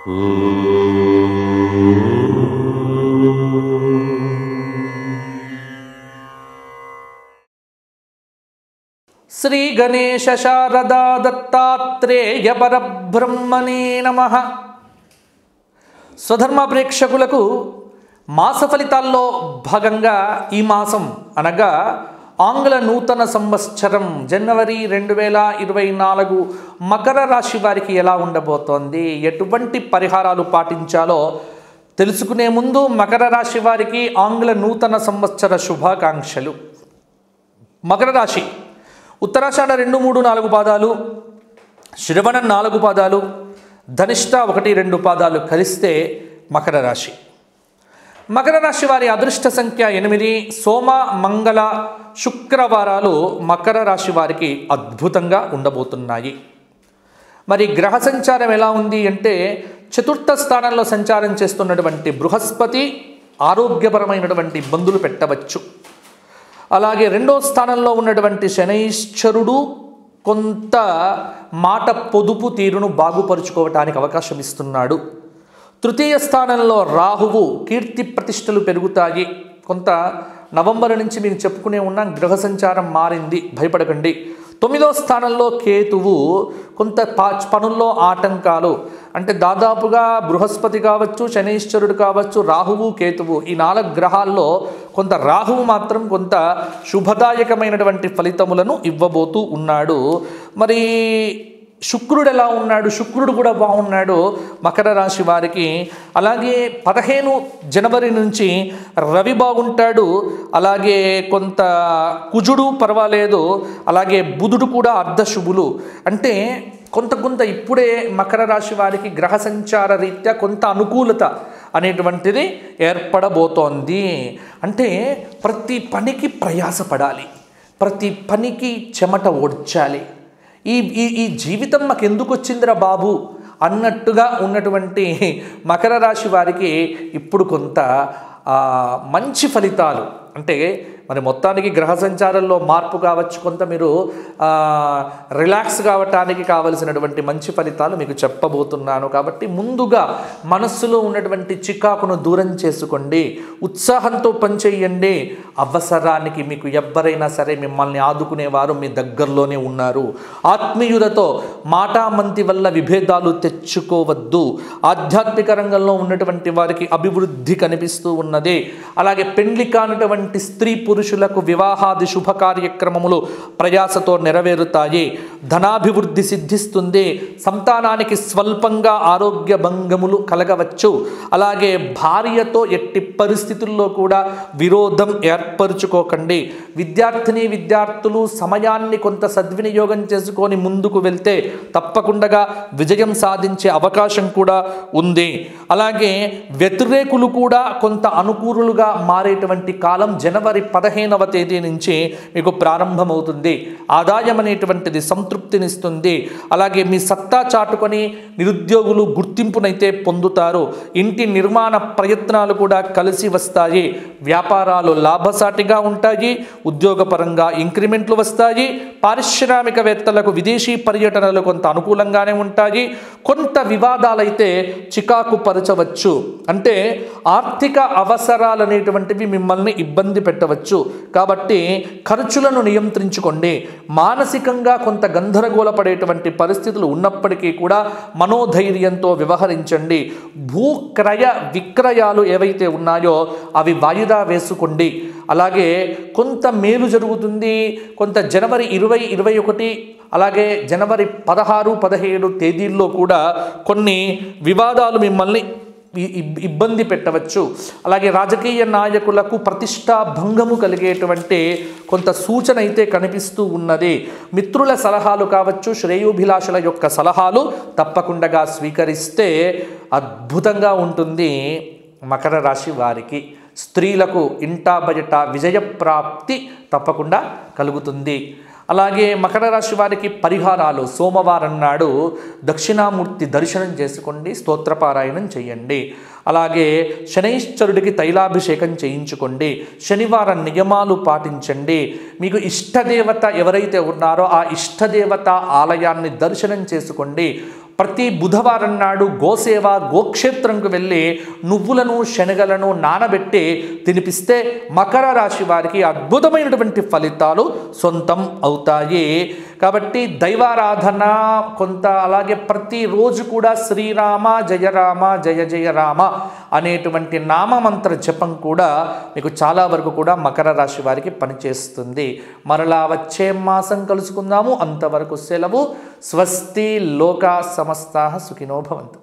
శ్రీ గణేశ శారదా దత్తాత్రేయ పరబ్రహ్మణే నమః. స్వధర్మ ప్రేక్షకులకు మాస ఫలితాల్లో భాగంగా ఈ మాసం అనగా ఆంగ్ల నూతన సంవత్సరం జనవరి 2024 మకర రాశి వారికి ఎలా ఉండబోతోంది, ఎటువంటి పరిహారాలు పాటించాలో తెలుసుకునే ముందు మకర రాశి వారికి ఆంగ్ల నూతన సంవత్సర శుభాకాంక్షలు. మకర రాశి ఉత్తరాషాఢ 2, 3, 4 పాదాలు, శ్రవణ 4 పాదాలు, ధనిష్ట 1, 2 పాదాలు కలిస్తే మకర రాశి. మకర రాశి వారి అదృష్ట సంఖ్య 8. సోమ, మంగళ, శుక్రవారాలు మకర రాశి వారికి అద్భుతంగా ఉండబోతున్నాయి. మరి గ్రహ సంచారం ఎలా ఉంది అంటే, చతుర్థ స్థానంలో సంచారం చేస్తున్నటువంటి బృహస్పతి ఆరోగ్యపరమైనటువంటి ఇబ్బందులు పెట్టవచ్చు. అలాగే 2వ స్థానంలో ఉన్నటువంటి శనైశ్చరుడు కొంత మాట పొదుపు తీరును బాగుపరుచుకోవటానికి అవకాశం ఇస్తున్నాడు. తృతీయ స్థానంలో రాహువు కీర్తి ప్రతిష్టలు పెరుగుతాయి. కొంత నవంబర్ నుంచి మీరు చెప్పుకునే ఉన్న గ్రహ సంచారం మారింది, భయపడకండి. 9వ స్థానంలో కేతువు కొంత పనుల్లో ఆటంకాలు, అంటే దాదాపుగా బృహస్పతి కావచ్చు, శనైశ్వరుడు కావచ్చు, రాహువు, కేతువు ఈ 4 గ్రహాల్లో కొంత రాహువు మాత్రం కొంత శుభదాయకమైనటువంటి ఫలితములను ఇవ్వబోతూ ఉన్నాడు. మరి శుక్రుడు ఎలా ఉన్నాడు? శుక్రుడు కూడా బాగున్నాడు మకర రాశి వారికి. అలాగే 15 జనవరి నుంచి రవి బాగుంటాడు. అలాగే కొంత కుజుడు పర్వాలేదు. అలాగే బుధుడు కూడా అర్ధశుభులు. అంటే కొంత ఇప్పుడే మకర రాశి వారికి గ్రహ సంచార రీత్యా కొంత అనుకూలత అనేటువంటిది ఏర్పడబోతోంది. అంటే ప్రతి పనికి ప్రయాసపడాలి, ప్రతి పనికి చెమట ఓడ్చాలి. ఈ జీవితం మాకు ఎందుకు వచ్చిందిరా బాబు అన్నట్టుగా ఉన్నటువంటి మకర రాశి వారికి ఇప్పుడు కొంత మంచి ఫలితాలు, అంటే మరి మొత్తానికి గ్రహ సంచారంలో మార్పు కావచ్చు, కొంత మీరు రిలాక్స్ కావటానికి కావలసినటువంటి మంచి ఫలితాలు మీకు చెప్పబోతున్నాను. కాబట్టి ముందుగా మనస్సులో ఉన్నటువంటి చికాకును దూరం చేసుకోండి, ఉత్సాహంతో పనిచేయండి. అవసరానికి మీకు ఎవ్వరైనా సరే మిమ్మల్ని ఆదుకునేవారు మీ దగ్గరలోనే ఉన్నారు. ఆత్మీయులతో మాటామంతి వల్ల విభేదాలు తెచ్చుకోవద్దు. ఆధ్యాత్మిక రంగంలో ఉన్నటువంటి వారికి అభివృద్ధి కనిపిస్తూ ఉన్నది. అలాగే పెండ్లి కానటువంటి స్త్రీ పురుషులకు వివాహాది శుభ కార్యక్రమములు ప్రయాసతో నెరవేరుతాయి. ధనాభివృద్ధి సిద్ధిస్తుంది. సంతానానికి స్వల్పంగా ఆరోగ్య భంగములు కలగవచ్చు. అలాగే భార్యతో ఎట్టి పరిస్థితుల్లో కూడా విరోధం ఏర్పరుచుకోకండి. విద్యార్థులు సమయాన్ని కొంత సద్వినియోగం చేసుకొని ముందుకు వెళ్తే తప్పకుండా విజయం సాధించే అవకాశం కూడా ఉంది. అలాగే వ్యతిరేకులు కూడా కొంత అనుకూలుగా మారేటువంటి కాలం జనవరి 15వ తేదీ నుంచి మీకు ప్రారంభమవుతుంది. ఆదాయం అనేటువంటిది సంతృప్తినిస్తుంది. అలాగే మీ సత్తా చాటుకొని నిరుద్యోగులు గుర్తింపునైతే పొందుతారు. ఇంటి నిర్మాణ ప్రయత్నాలు కూడా కలిసి వస్తాయి. వ్యాపారాలు లాభసాటిగా ఉంటాయి. ఉద్యోగపరంగా ఇంక్రిమెంట్లు వస్తాయి. పారిశ్రామికవేత్తలకు విదేశీ పర్యటనలు కొంత అనుకూలంగానే ఉంటాయి. కొంత వివాదాలైతే చికాకు పరచవచ్చు, అంటే ఆర్థిక అవసరాలు అనేటువంటివి మిమ్మల్ని ఇబ్బంది పెట్టవచ్చు. కాబట్టి ఖర్చులను నియంత్రించుకోండి. మానసికంగా కొంత గందరగోళపడేటువంటి పరిస్థితులు ఉన్నప్పటికీ కూడా మనోధైర్యంతో వ్యవహరించండి. భూక్రయ విక్రయాలు ఏవైతే ఉన్నాయో అవి వాయిదా వేసుకోండి. అలాగే కొంత మేలు జరుగుతుంది. కొంత జనవరి 20, 21 అలాగే జనవరి 16, 17 తేదీల్లో కూడా కొన్ని వివాదాలు మిమ్మల్ని ఇబ్బంది పెట్టవచ్చు. అలాగే రాజకీయ నాయకులకు ప్రతిష్టా భంగము కలిగేటువంటి కొంత సూచన అయితే కనిపిస్తూ ఉన్నది. మిత్రుల సలహాలు కావచ్చు, శ్రేయోభిలాషుల యొక్క సలహాలు తప్పకుండా స్వీకరిస్తే అద్భుతంగా ఉంటుంది మకర రాశి వారికి. స్త్రీలకు ఇంటా బయట విజయప్రాప్తి తప్పకుండా కలుగుతుంది. అలాగే మకర రాశి వారికి పరిహారాలు, సోమవారం నాడు దక్షిణామూర్తి దర్శనం చేసుకోండి, స్తోత్రపారాయణం చేయండి. అలాగే శనైశ్వరుడికి తైలాభిషేకం చేయించుకోండి, శనివారం నియమాలు పాటించండి. మీకు ఇష్టదేవత ఎవరైతే ఉన్నారో ఆ ఇష్టదేవత ఆలయాన్ని దర్శనం చేసుకోండి. ప్రతి బుధవారం నాడు గోసేవ గోక్షేత్రంకు వెళ్ళి నువ్వులను శనగలను నానబెట్టి తినిపిస్తే మకర రాశి వారికి అద్భుతమైనటువంటి ఫలితాలు సొంతం అవుతాయి. కాబట్టి దైవారాధన కొంత, అలాగే ప్రతిరోజు కూడా శ్రీరామ జయ రామ జయ జయ రామ అనేటువంటి నామమంత్ర జపం కూడా మీకు చాలా వరకు కూడా మకర రాశి వారికి పనిచేస్తుంది. మరలా వచ్చే మాసం కలుసుకుందాము. అంతవరకు సెలవు. స్వస్తి. లోకా సమస్తాః సుఖినో భవంతు.